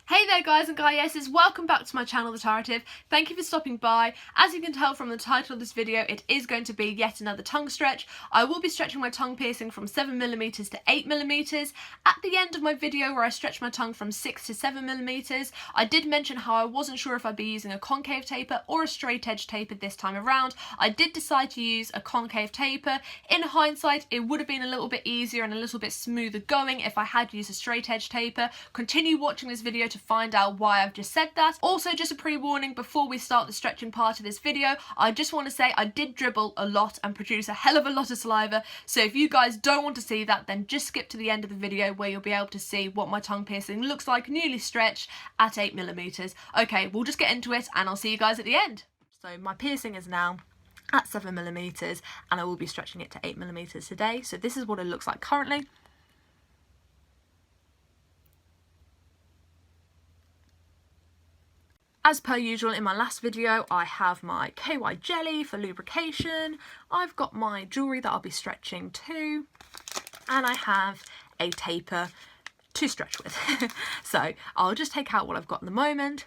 Hey there guys and goddesses, welcome back to my channel TheTarative. Thank you for stopping by. As you can tell from the title of this video, it is going to be yet another tongue stretch. I will be stretching my tongue piercing from 7mm to 8mm. At the end of my video where I stretched my tongue from 6 to 7mm, I did mention how I wasn't sure if I'd be using a concave taper or a straight edge taper this time around. I did decide to use a concave taper. In hindsight, it would have been a little bit easier and a little bit smoother going if I had used a straight edge taper. Continue watching this video to find out why I've just said that. Also, just a pre-warning before we start the stretching part of this video, I just want to say I did dribble a lot and produce a hell of a lot of saliva, so if you guys don't want to see that, then just skip to the end of the video where you'll be able to see what my tongue piercing looks like newly stretched at 8mm. Okay, we'll just get into it and I'll see you guys at the end. So my piercing is now at 7mm and I will be stretching it to 8mm today, so this is what it looks like currently. As per usual in my last video, I have my KY jelly for lubrication, I've got my jewellery that I'll be stretching too, and I have a taper to stretch with. So I'll just take out what I've got at the moment.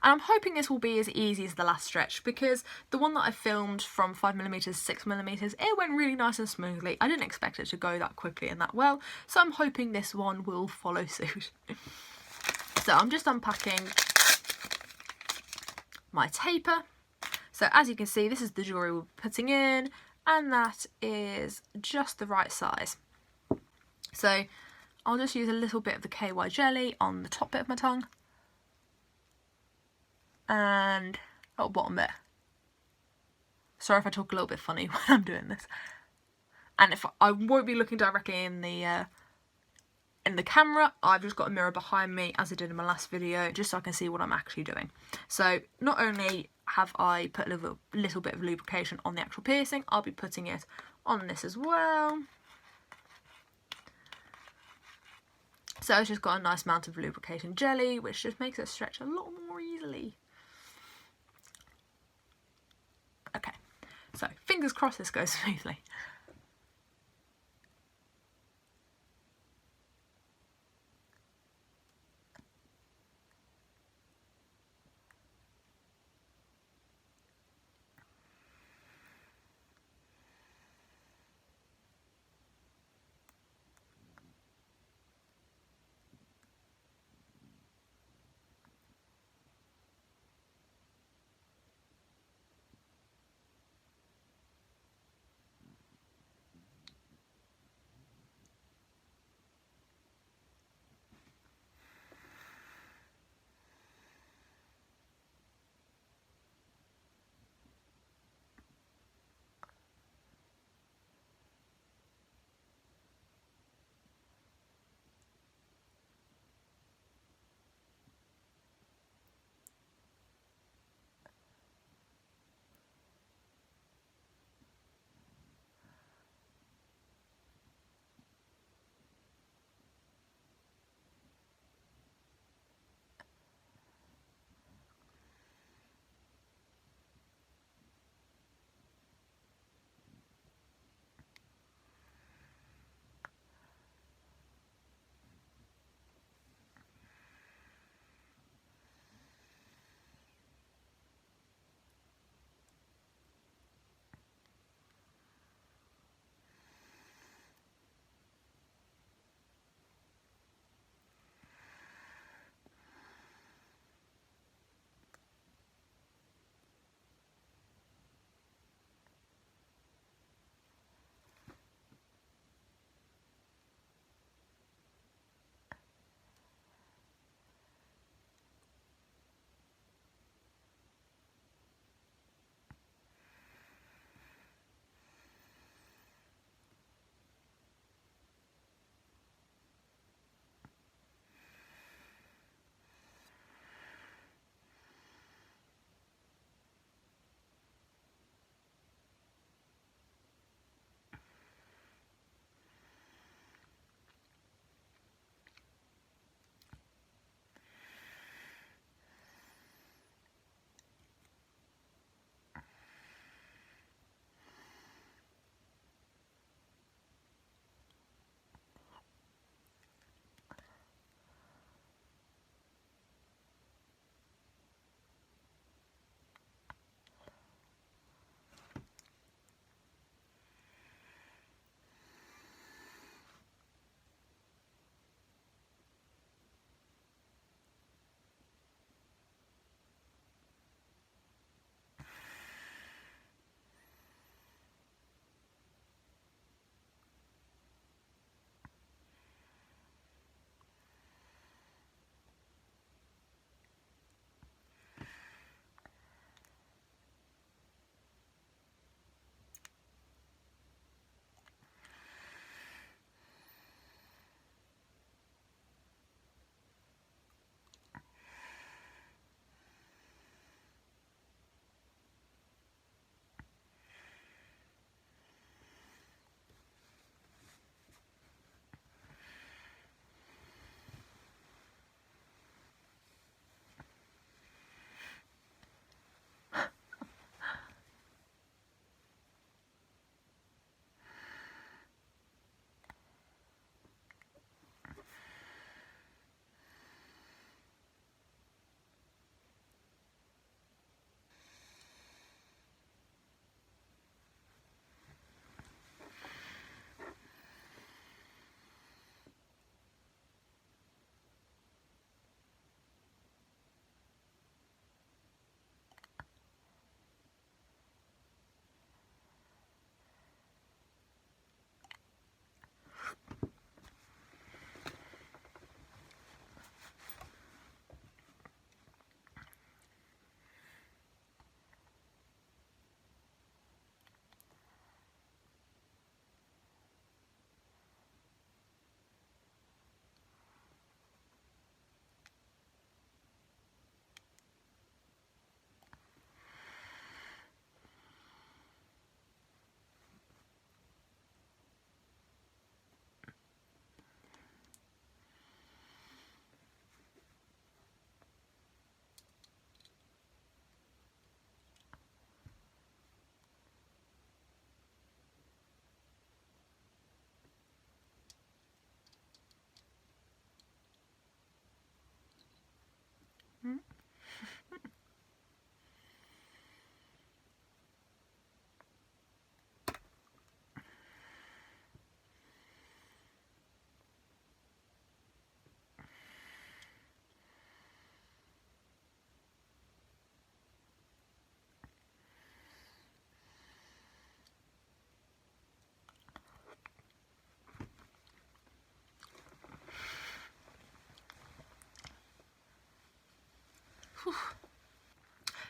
And I'm hoping this will be as easy as the last stretch, because the one that I filmed from 5mm to 6mm, it went really nice and smoothly. I didn't expect it to go that quickly and that well, so I'm hoping this one will follow suit. So I'm just unpacking my taper. So as you can see, this is the jewellery we're putting in, and that is just the right size. So I'll just use a little bit of the KY jelly on the top bit of my tongue. And bottom bit. Sorry if I talk a little bit funny when I'm doing this. And if I won't be looking directly in the camera, I've just got a mirror behind me as I did in my last video, just so I can see what I'm actually doing. So not only have I put a little bit of lubrication on the actual piercing, I'll be putting it on this as well. So it's just got a nice amount of lubrication jelly, which just makes it stretch a lot more easily. Okay, so fingers crossed this goes smoothly.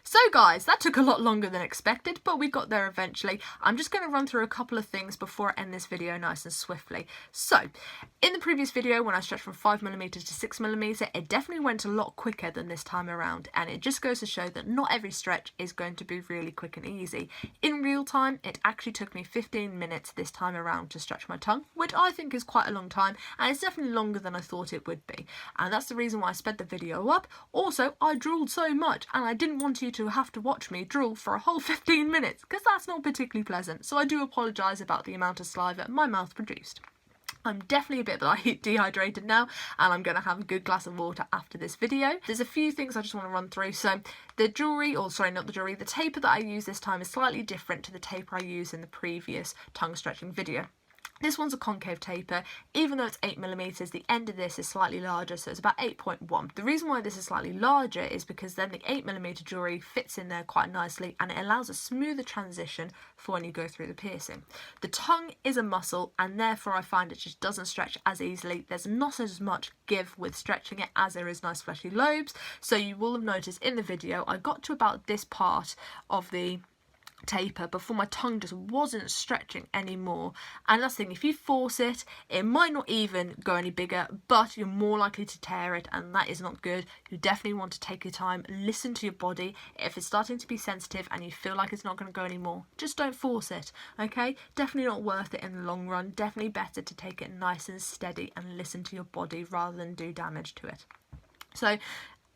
So guys, that took a lot longer than expected, but we got there eventually. I'm just going to run through a couple of things before I end this video nice and swiftly. So, in the previous video when I stretched from 5mm to 6mm, it definitely went a lot quicker than this time around, and it just goes to show that not every stretch is going to be really quick and easy. In real time, it actually took me 15 minutes this time around to stretch my tongue, which I think is quite a long time, and it's definitely longer than I thought it would be. And that's the reason why I sped the video up. Also, I drooled so much, and I didn't want you to have to watch me drool for a whole 15 minutes because that's not particularly pleasant, so I do apologise about the amount of saliva my mouth produced. I'm definitely a bit dehydrated now, and I'm going to have a good glass of water after this video. There's a few things I just want to run through. So the jewellery, or sorry, not the jewellery, the taper that I use this time is slightly different to the taper I used in the previous tongue stretching video. This one's a concave taper. Even though it's 8mm, the end of this is slightly larger, so it's about 8.1. The reason why this is slightly larger is because then the 8mm jewellery fits in there quite nicely, and it allows a smoother transition for when you go through the piercing. The tongue is a muscle, and therefore I find it just doesn't stretch as easily. There's not as much give with stretching it as there is nice fleshy lobes. So you will have noticed in the video I got to about this part of the taper before my tongue just wasn't stretching anymore. And that's the thing, if you force it, it might not even go any bigger, but you're more likely to tear it, and that is not good. You definitely want to take your time, listen to your body. If it's starting to be sensitive and you feel like it's not going to go anymore, just don't force it, okay? Definitely not worth it in the long run. Definitely better to take it nice and steady and listen to your body rather than do damage to it. So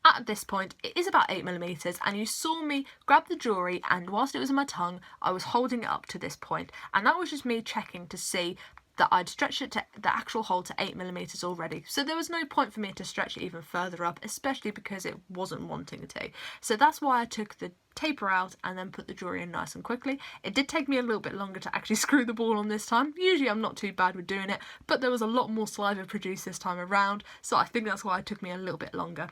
at this point, it is about 8mm, and you saw me grab the jewellery, and whilst it was in my tongue, I was holding it up to this point, and that was just me checking to see that I'd stretched it to the actual hole to 8mm already. So there was no point for me to stretch it even further up, especially because it wasn't wanting to. So that's why I took the taper out and then put the jewellery in nice and quickly. It did take me a little bit longer to actually screw the ball on this time. Usually I'm not too bad with doing it, but there was a lot more saliva produced this time around, so I think that's why it took me a little bit longer.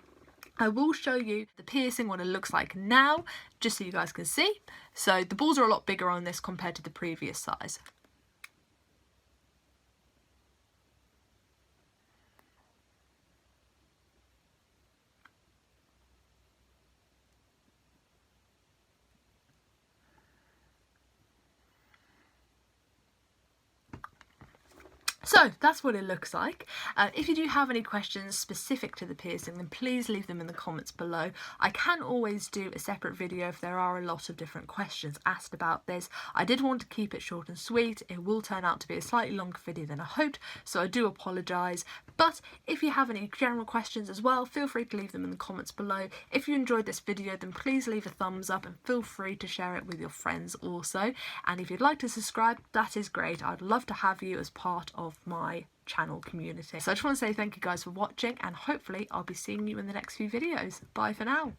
I will show you the piercing, what it looks like now, just so you guys can see. So the balls are a lot bigger on this compared to the previous size. So that's what it looks like. If you do have any questions specific to the piercing, then please leave them in the comments below. I can always do a separate video if there are a lot of different questions asked about this. I did want to keep it short and sweet. It will turn out to be a slightly longer video than I hoped, so I do apologise. But if you have any general questions as well, feel free to leave them in the comments below. If you enjoyed this video, then please leave a thumbs up and feel free to share it with your friends also. And if you'd like to subscribe, that is great. I'd love to have you as part of my channel community. So I just want to say thank you guys for watching, and hopefully I'll be seeing you in the next few videos. Bye for now.